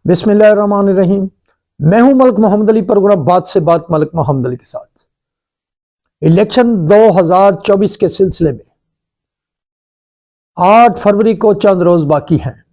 बिस्मिल्लाहिर्रहमानिर्रहीम। मैं हूं मलिक मोहम्मद अली, प्रोग्राम बात से बात मलिक मोहम्मद अली के साथ। इलेक्शन 2024 के सिलसिले में 8 फरवरी को चंद रोज बाकी हैं।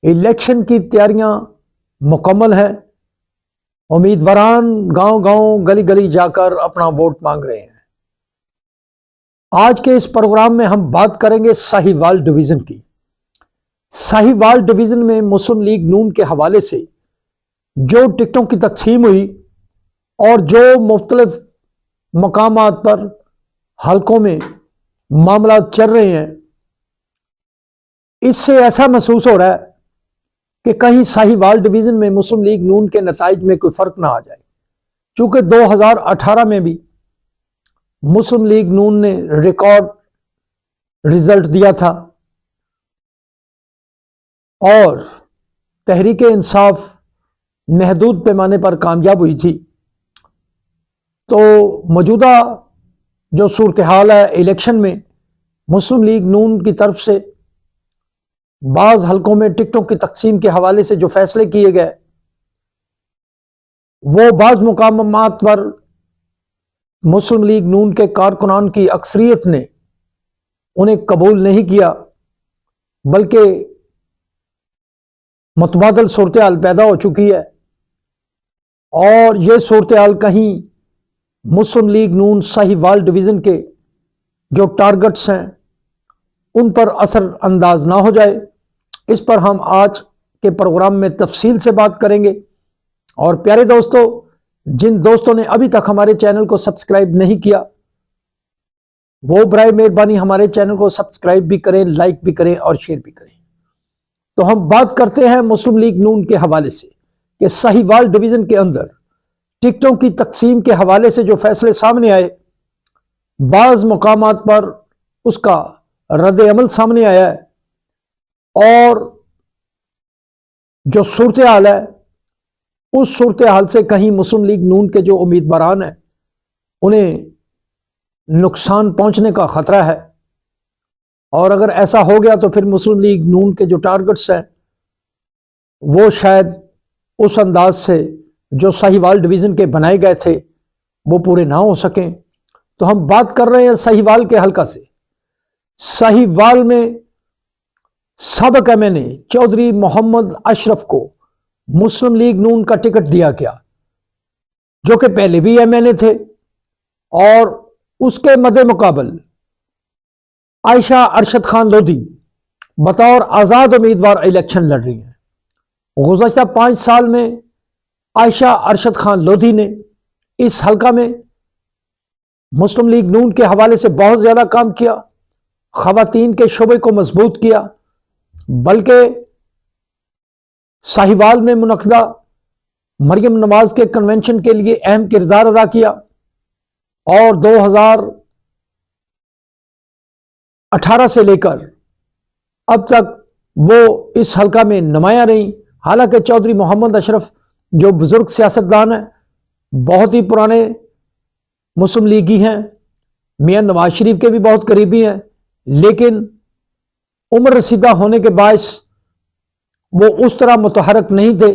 इलेक्शन की तैयारियां मुकम्मल हैं। उम्मीदवारान गांव-गांव, गली-गली जाकर अपना वोट मांग रहे हैं। आज के इस प्रोग्राम में हम बात करेंगे साहिवाल डिवीजन की। साहिवाल डिवीजन में मुस्लिम लीग नून के हवाले से जो टिकटों की तकसीम हुई और जो मुख्तलिफ मकामात पर हलकों में मामला चल रहे हैं, इससे ऐसा महसूस हो रहा है कि कहीं साहिवाल डिवीजन में मुस्लिम लीग नून के नताइज में कोई फर्क ना आ जाए। चूंकि 2018 में भी मुस्लिम लीग नून ने रिकॉर्ड रिजल्ट दिया था और तहरीक इंसाफ महदूद पैमाने पर कामयाब हुई थी। तो मौजूदा जो सूरत हाल है इलेक्शन में, मुस्लिम लीग नून की तरफ से बाज़ हलकों में टिकटों की तकसीम के हवाले से जो फैसले किए गए, वो बाज़ मुकामात पर मुस्लिम लीग नून के कारकुनान की अक्सरियत ने उन्हें कबूल नहीं किया, बल्कि मुतबादल सूरत हाल पैदा हो चुकी है। और ये सूरत हाल कहीं मुस्लिम लीग नून साहिवाल डिवीज़न के जो टारगेट्स हैं उन पर असर अंदाज ना हो जाए, इस पर हम आज के प्रोग्राम में तफसील से बात करेंगे। और प्यारे दोस्तों, जिन दोस्तों ने अभी तक हमारे चैनल को सब्सक्राइब नहीं किया, वो बराए मेहरबानी हमारे चैनल को सब्सक्राइब भी करें, लाइक भी करें और शेयर भी करें। तो हम बात करते हैं मुस्लिम लीग नून के हवाले से कि साहिवाल डिवीजन के अंदर टिकटों की तकसीम के हवाले से जो फैसले सामने आए, बाज़ मुकामात पर उसका रद्द अमल सामने आया है और जो सूरत हाल है, उस सूरत हाल से कहीं मुस्लिम लीग नून के जो उम्मीदवारान हैं उन्हें नुकसान पहुंचने का खतरा है। और अगर ऐसा हो गया तो फिर मुस्लिम लीग नून के जो टारगेट्स हैं वो शायद उस अंदाज से जो साहिवाल डिवीज़न के बनाए गए थे वो पूरे ना हो सकें। तो हम बात कर रहे हैं साहिवाल के हलका से। साहिवाल में सबक एमएनए चौधरी मोहम्मद अशरफ को मुस्लिम लीग नून का टिकट दिया गया, जो कि पहले भी एमएनए थे, और उसके मद्दे मुकाबल आयशा अरशद खान लोधी बतौर आज़ाद उम्मीदवार इलेक्शन लड़ रही हैं। गुज़श्ता 5 साल में आयशा अरशद खान लोधी ने इस हलका में मुस्लिम लीग नून के हवाले से बहुत ज़्यादा काम किया, ख़वातीन के शोबे को मजबूत किया, बल्कि साहिवाल में मुनक़दा मरियम नवाज के कन्वेंशन के लिए अहम किरदार अदा किया और 2018 से लेकर अब तक वो इस हलका में नुमायां रही। हालांकि चौधरी मोहम्मद अशरफ जो बुजुर्ग सियासतदान हैं, बहुत ही पुराने मुस्लिम लीगी हैं, मियां नवाज शरीफ के भी बहुत करीबी हैं, लेकिन उम्र रसीदा होने के बायस वो उस तरह मुतहरक नहीं थे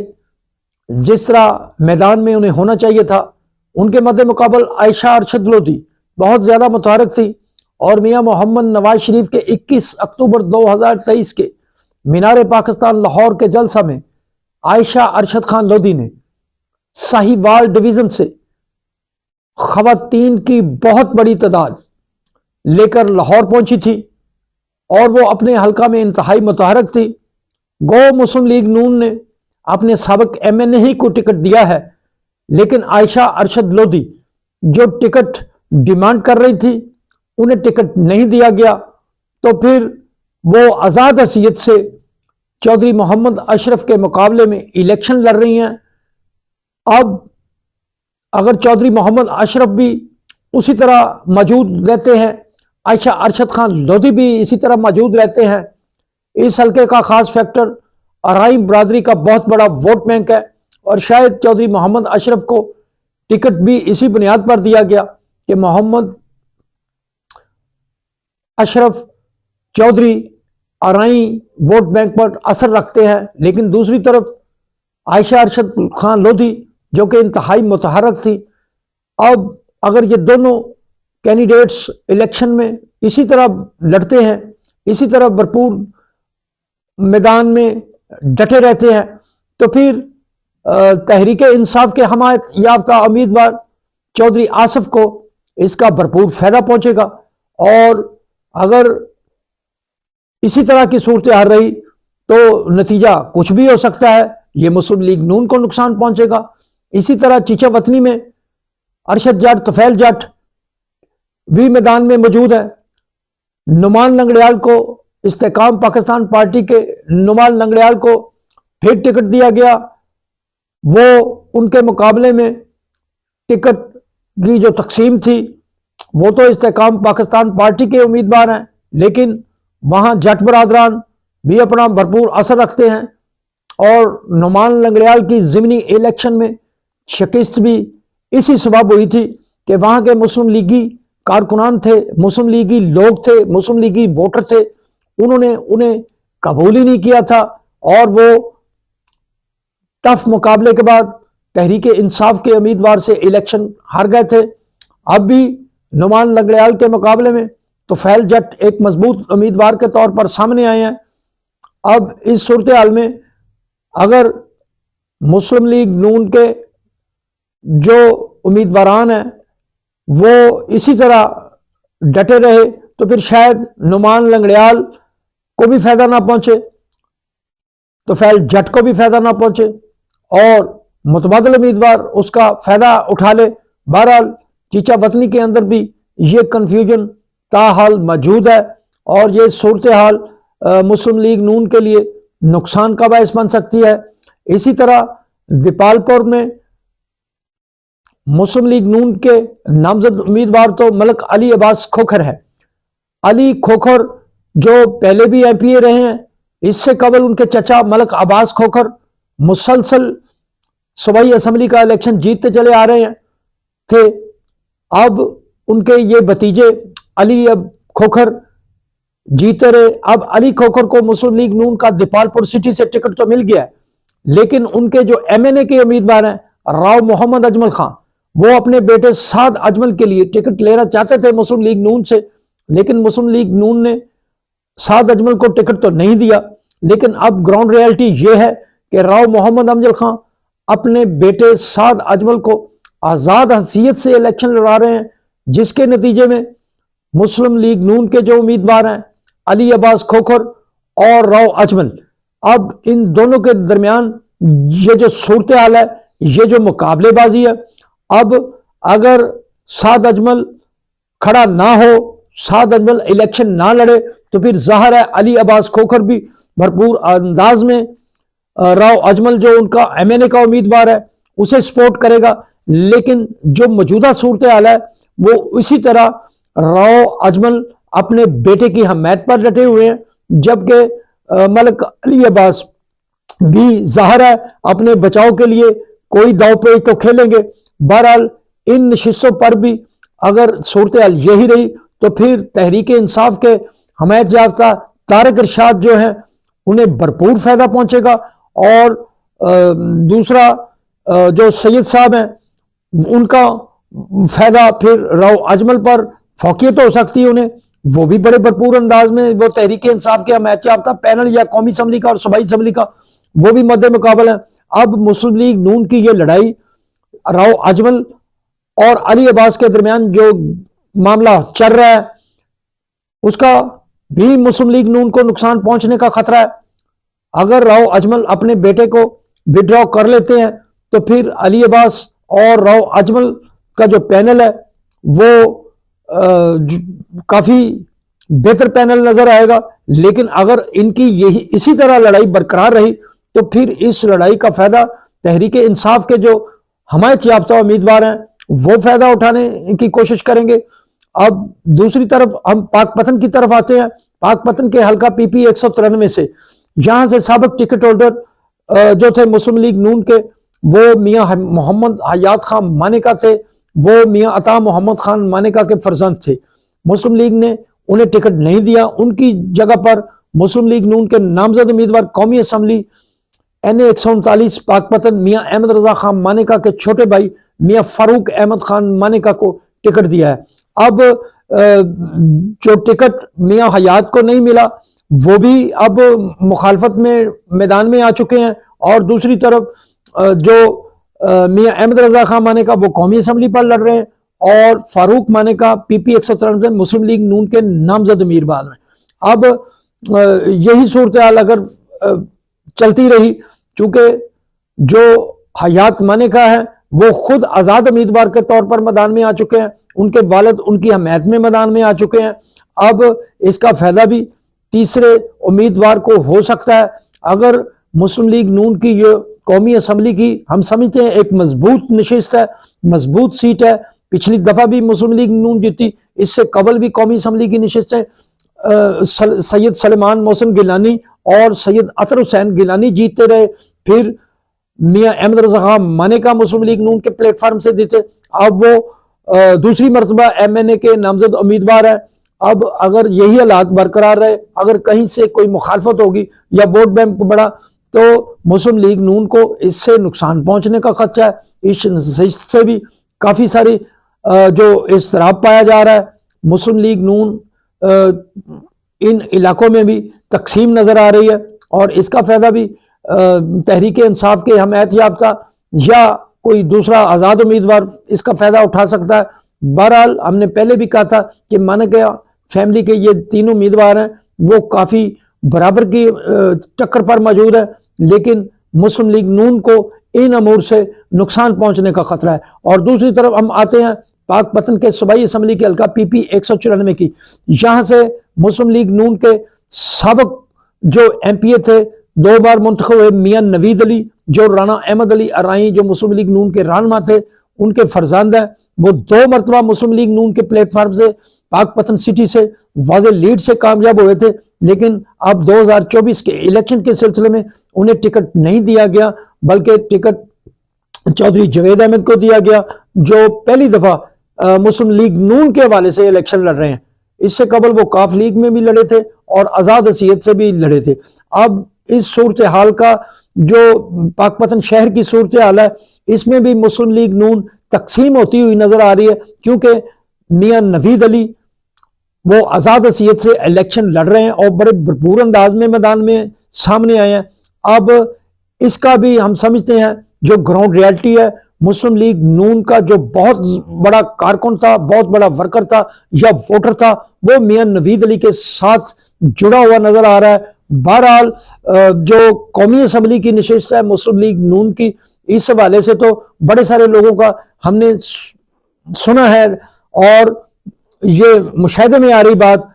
जिस तरह मैदान में उन्हें होना चाहिए था। उनके मद्दे मुकाबल आयशा अरशद लोधी बहुत ज़्यादा मुतहरक थी और मियां मोहम्मद नवाज शरीफ के 21 अक्टूबर 2023 के मीनार पाकिस्तान लाहौर के जलसा में आयशा अरशद खान लोधी ने साहिवाल डिवीज़न से ख़वातीन की बहुत बड़ी तादाद लेकर लाहौर पहुंची थी और वो अपने हलका में इंतहाई मुतहरक थी। गो मुस्लिम लीग नून ने अपने साबिक एमएनए ही को टिकट दिया है, लेकिन आयशा अरशद लोधी जो टिकट डिमांड कर रही थी उन्हें टिकट नहीं दिया गया। तो फिर वो आज़ाद हसीयत से चौधरी मोहम्मद अशरफ के मुकाबले में इलेक्शन लड़ रही हैं। अब अगर चौधरी मोहम्मद अशरफ भी उसी तरह मौजूद रहते हैं, आयशा अरशद खान लोधी भी इसी तरह मौजूद रहते हैं, इस हल्के का खास फैक्टर अराई बरादरी का बहुत बड़ा वोट बैंक है और शायद चौधरी मोहम्मद अशरफ को टिकट भी इसी बुनियाद पर दिया गया कि मोहम्मद अशरफ चौधरी अराई वोट बैंक पर असर रखते हैं। लेकिन दूसरी तरफ आयशा अरशद खान लोधी जो कि इंतहाई मुतहरक थी। अब अगर ये दोनों कैंडिडेट्स इलेक्शन में इसी तरह लड़ते हैं, इसी तरह भरपूर मैदान में डटे रहते हैं, तो फिर तहरीक इंसाफ के हमायत याफ्ता उम्मीदवार चौधरी आसिफ को इसका भरपूर फायदा पहुंचेगा। और अगर इसी तरह की सूरत हाल रही तो नतीजा कुछ भी हो सकता है, ये मुस्लिम लीग नून को नुकसान पहुंचेगा। इसी तरह चीचा वतनी में अरशद जट, तुफैल जट भी मैदान में मौजूद है। नुमान लंगड़ियाल को, इस्तेकाम पाकिस्तान पार्टी के नुमान लंगड़ियाल को फिर टिकट दिया गया। वो उनके मुकाबले में टिकट की जो तकसीम थी वो तो इस्तेकाम पाकिस्तान पार्टी के उम्मीदवार हैं, लेकिन वहाँ जट बरादरान भी अपना भरपूर असर रखते हैं। और नुमान लंगड़ियाल की ज़िमनी इलेक्शन में शिकस्त भी इसी सबब हुई थी कि वहाँ के मुस्लिम लीगी कारकुनान थे, मुस्लिम लीगी लोग थे, मुस्लिम लीगी वोटर थे, उन्होंने उन्हें कबूल ही नहीं किया था और वो टफ मुकाबले के बाद तहरीक इंसाफ के उम्मीदवार से इलेक्शन हार गए थे। अब भी नुमान लंगड़ियाल के मुकाबले में तो फैल जट एक मजबूत उम्मीदवार के तौर पर सामने आए हैं। अब इस सूरत हाल में अगर मुस्लिम लीग नून के जो उम्मीदवारान हैं वो इसी तरह डटे रहे तो फिर शायद नुमान लंगड़ियाल को भी फायदा ना पहुंचे, तो फैल जट को भी फायदा ना पहुंचे और मुतबादल उम्मीदवार उसका फायदा उठा ले। बहरहाल चीचा वतनी के अंदर भी ये कन्फ्यूजन ताहाल मौजूद है और ये सूरत हाल मुस्लिम लीग नून के लिए नुकसान का बायस बन सकती है। इसी तरह दीपालपुर में मुस्लिम लीग नून के नामजद उम्मीदवार तो मलक अली अब्बास खोखर है। अली खोखर जो पहले भी एमपीए रहे हैं, इससे कबल उनके चचा मलक अब्बास खोखर मुसलसल सूबाई असम्बली का इलेक्शन जीतते चले आ रहे हैं थे। अब उनके ये भतीजे अली अब खोखर जीते रहे। अब अली खोखर को मुस्लिम लीग नून का दीपालपुर सिटी से टिकट तो मिल गया है, लेकिन उनके जो एमएनए के उम्मीदवार हैं राव मोहम्मद अजमल खान, वो अपने बेटे साद अजमल के लिए टिकट लेना चाहते थे मुस्लिम लीग नून से, लेकिन मुस्लिम लीग नून ने साद अजमल को टिकट तो नहीं दिया। लेकिन अब ग्राउंड रियलिटी ये है कि राव मोहम्मद अजमल खान अपने बेटे साद अजमल को आज़ाद हैसियत से इलेक्शन लड़ा रहे हैं, जिसके नतीजे में मुस्लिम लीग नून के जो उम्मीदवार हैं अली अब्बास खोखर और राव अजमल, अब इन दोनों के दरमियान ये जो सूरत हाल है, ये जो मुकाबलेबाजी है, अब अगर साद अजमल खड़ा ना हो, साद अजमल इलेक्शन ना लड़े, तो फिर जाहिर है अली अब्बास खोखर भी भरपूर अंदाज में राव अजमल जो उनका एमएनए का उम्मीदवार है उसे सपोर्ट करेगा। लेकिन जो मौजूदा सूरत हाल है वो इसी तरह राव अजमल अपने बेटे की हमायत पर डटे हुए हैं, जबकि मलक अली अब्बास भी जाहिर है अपने बचाव के लिए कोई दाव पेच तो खेलेंगे। बहरहाल इन नशिस्तों पर भी अगर सूरत हाल यही रही तो फिर तहरीक इंसाफ के हमायत याफ्ता तारिक इरशाद जो हैं उन्हें भरपूर फायदा पहुंचेगा और दूसरा जो सैयद साहब हैं उनका फायदा फिर राव अजमल पर फौकियत हो सकती है उन्हें, वो भी बड़े भरपूर अंदाज में वो तहरीक इंसाफ के हमायत याफ्ता पैनल या कौमी असम्बली का और सूबाई असम्बली का वो भी मद्दे मुकाबल है। अब मुस्लिम लीग नून की ये लड़ाई राव अजमल और अली अब्बास के दरमियान जो मामला चल रहा है उसका भी मुस्लिम लीग नून को नुकसान पहुंचने का खतरा है। अगर राव अजमल अपने बेटे को विड्रॉ कर लेते हैं तो फिर अली अब्बास और राव अजमल का जो पैनल है वो काफी बेहतर पैनल नजर आएगा। लेकिन अगर इनकी यही इसी तरह लड़ाई बरकरार रही तो फिर इस लड़ाई का फायदा तहरीक इंसाफ के जो हमायत याफ्ता उम्मीदवार हैं वो फायदा उठाने की कोशिश करेंगे। अब दूसरी तरफ हम पाकपतन की तरफ आते हैं। पाकपतन के हल्का पीपी 193 से यहां से साबिक टिकट होल्डर जो थे मुस्लिम लीग नून के वो मियां मोहम्मद हयात खान मानेका थे, वो मियां अता मोहम्मद खान मानेका के फर्जंद थे। मुस्लिम लीग ने उन्हें टिकट नहीं दिया, उनकी जगह पर मुस्लिम लीग नून के नामजद उम्मीदवार कौमी असम्बली NA 139 पाकपतन मियां अहमद रजा खान मानेका के छोटे भाई मियां फारूक अहमद खान मानेका को टिकट दिया है। अब जो टिकट मियां हयात को नहीं मिला वो भी अब मुखालफत में मैदान में आ चुके हैं, और दूसरी तरफ जो मियां अहमद रजा खान मानेका वो कौमी असम्बली पर लड़ रहे हैं, और फारूक मानेका PP 193 मुस्लिम लीग नून के नामजद उम्मीदवार हैं। अब यही सूरत हाल अगर चलती रही, चूंकि जो हयात मानेका है वो खुद आज़ाद उम्मीदवार के तौर पर मैदान में आ चुके हैं, उनके वालिद उनकी हमायत में मैदान में आ चुके हैं। अब इसका फायदा भी तीसरे उम्मीदवार को हो सकता है। अगर मुस्लिम लीग नून की ये कौमी असम्बली की हम समझते हैं एक मजबूत नशिस्त है, मजबूत सीट है, पिछली दफा भी मुस्लिम लीग नून जीती, इससे कबल भी कौमी असम्बली की नशिस्तें सैयद सलेमान मोहसिन गिलानी और सैयद अतर हुसैन गिलानी जीतते रहे, फिर मियां अहमद रजा खान मानेका मुस्लिम लीग नून के प्लेटफार्म से जीते। अब वो दूसरी मरतबा MNA के नामजद उम्मीदवार है। अब अगर यही हालात बरकरार रहे, अगर कहीं से कोई मुखालफत होगी या वोट बैंक बढ़ा, तो मुस्लिम लीग नून को इससे नुकसान पहुंचने का खदशा है। इससे भी काफ़ी सारी जो इस्तराब पाया जा रहा है। मुस्लिम लीग नून इन इलाकों में भी तकसीम नज़र आ रही है, और इसका फ़ायदा भी तहरीक इंसाफ के हमायत याफ्ता या कोई दूसरा आज़ाद उम्मीदवार इसका फ़ायदा उठा सकता है। बहरहाल हमने पहले भी कहा था कि माना गया फैमिली के ये तीनों उम्मीदवार हैं वो काफ़ी बराबर की टक्कर पर मौजूद है, लेकिन मुस्लिम लीग नून को इन अमूर से नुकसान पहुंचने का खतरा है। और दूसरी तरफ हम आते हैं पाकपतन के सूबाई असम्बली के हल्का PP 194 की। यहाँ से मुस्लिम लीग नून के सबक जो MPA थे, 2 बार मुंतखब हुए मियां नवीद अली, जो राना अहमद अली अराई जो मुस्लिम लीग नून के रहनुमा थे उनके फर्जंद हैं, वो 2 मरतबा मुस्लिम लीग नून के प्लेटफार्म से पाकपतन सिटी से वाज़े लीड से कामयाब हुए थे, लेकिन अब 2024 के इलेक्शन के सिलसिले में उन्हें टिकट नहीं दिया गया, बल्कि टिकट चौधरी जवेद अहमद को दिया गया, जो पहली दफ़ा मुस्लिम लीग नून के हवाले से इलेक्शन लड़ रहे हैं। इससे कबल वो काफ लीग में भी लड़े थे और आज़ाद हसीयत से भी लड़े थे। अब इस सूरत हाल का जो पाकपतन शहर की सूरत हाल है, इसमें भी मुस्लिम लीग नून तकसीम होती हुई नजर आ रही है, क्योंकि मियां नवीद अली वो आज़ाद हसीयत से इलेक्शन लड़ रहे हैं और बड़े भरपूर अंदाज में मैदान में सामने आए हैं। अब इसका भी हम समझते हैं जो ग्राउंड रियलिटी है, मुस्लिम लीग नून का जो बहुत बड़ा कारकुन था, बहुत बड़ा वर्कर था या वोटर था, वो मियां नवीद अली के साथ जुड़ा हुआ नजर आ रहा है। बहरहाल जो कौमी असम्बली की नशिस्त है मुस्लिम लीग नून की, इस हवाले से तो बड़े सारे लोगों का हमने सुना है और ये मुशाहिदे में आ रही बात,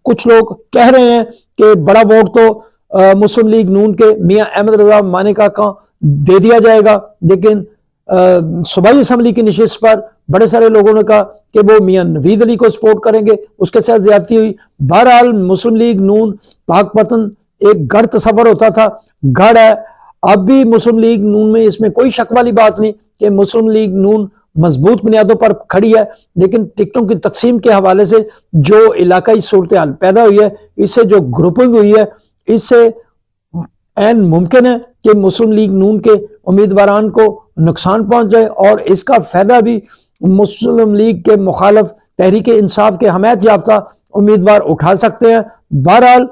कुछ लोग कह रहे हैं कि बड़ा वोट तो मुस्लिम लीग नून के मियां अहमद रजा मानेका का दे दिया जाएगा, लेकिन सूबाई असम्बली की नशिस्त पर बड़े सारे लोगों ने कहा कि वो मियां नवीद अली को सपोर्ट करेंगे, उसके साथ ज्यादती हुई। बहरहाल मुस्लिम लीग नून पाकपतन एक गढ़ तस्वर होता था, गढ़ है अब भी मुस्लिम लीग नून में, इसमें कोई शक वाली बात नहीं कि मुस्लिम लीग नून मजबूत बुनियादों पर खड़ी है, लेकिन टिकटों की तकसीम के हवाले से जो इलाकाई सूरत हाल पैदा हुई है, इससे जो ग्रुपिंग हुई है, इससे एन मुमकिन है कि मुस्लिम लीग नून के उम्मीदवारान को नुकसान पहुंच जाए और इसका फायदा भी मुस्लिम लीग के मुखालफ तहरीक इंसाफ के हमायत याफ्ता उम्मीदवार उठा सकते हैं। बहरहाल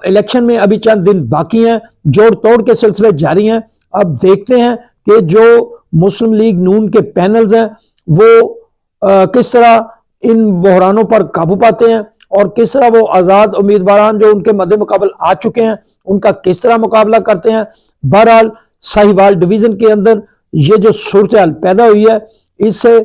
इलेक्शन में अभी चंद दिन बाकी हैं, जोड़ तोड़ के सिलसिले जारी हैं। अब देखते हैं कि जो मुस्लिम लीग नून के पैनल्स हैं वो किस तरह इन बहरानों पर काबू पाते हैं और किस तरह वो आज़ाद उम्मीदवार जो उनके मद्दे मुकाबल आ चुके हैं उनका किस तरह मुकाबला करते हैं। बहरहाल साहिवाल डिवीज़न के अंदर ये जो सूरत हाल पैदा हुई है, इससे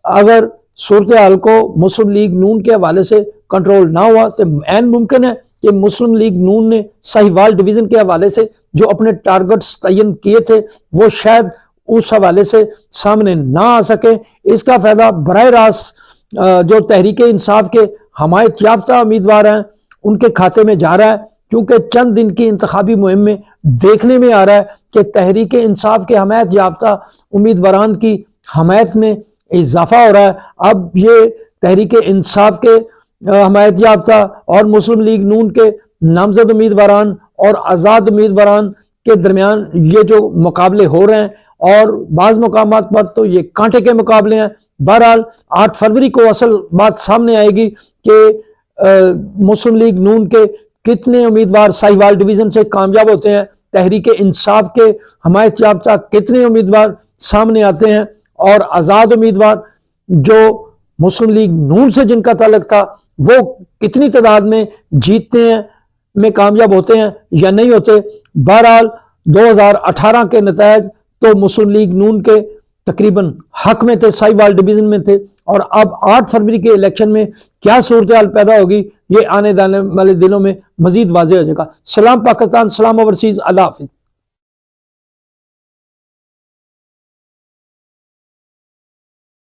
अगर सूरत हाल को मुस्लिम लीग नून के हवाले से कंट्रोल ना हुआ तो ऐन मुमकिन है कि मुस्लिम लीग नून ने साहिवाल डिवीज़न के हवाले से जो अपने टारगेट्स तयन किए थे वो शायद उस हवाले से सामने ना आ सके। इसका फ़ायदा बराह रास्त जो तहरीक इंसाफ के हमायत याफ्ता उम्मीदवार हैं उनके खाते में जा रहा है, क्योंकि चंद दिन की इंतखाबी मुहिम में देखने में आ रहा है कि तहरीक इंसाफ के हमायत याफ्ता उम्मीदवारान की हमायत में इजाफा हो रहा है। अब ये तहरीक इंसाफ के हमायत याफ्ता और मुस्लिम लीग नून के नामजद उम्मीदवारान और आज़ाद उम्मीदवारान के दरमियान ये जो मुकाबले हो रहे हैं, और बाज़ मुकामात पर तो ये कांटे के मुकाबले हैं। बहरहाल 8 फरवरी को असल बात सामने आएगी कि मुस्लिम लीग नून के कितने उम्मीदवार साहिवाल डिवीज़न से कामयाब होते हैं, तहरीक इंसाफ के हमायत याफ्ता कितने उम्मीदवार सामने आते हैं, और आज़ाद उम्मीदवार जो मुस्लिम लीग नून से जिनका ताल्लुक था वो कितनी तादाद में जीतते हैं, में कामयाब होते हैं या नहीं होते। बहरहाल 2018 के नतायज तो मुस्लिम लीग नून के तकरीबन हक में थे, साहिवाल डिवीज़न में थे, और अब 8 फरवरी के इलेक्शन में क्या सूरत हाल पैदा होगी ये आने जाने वाले दिनों में मजीद वाज़ेह हो जाएगा। सलाम पाकिस्तान, सलाम ओवरसीज़, अल्लाह हाफिज़।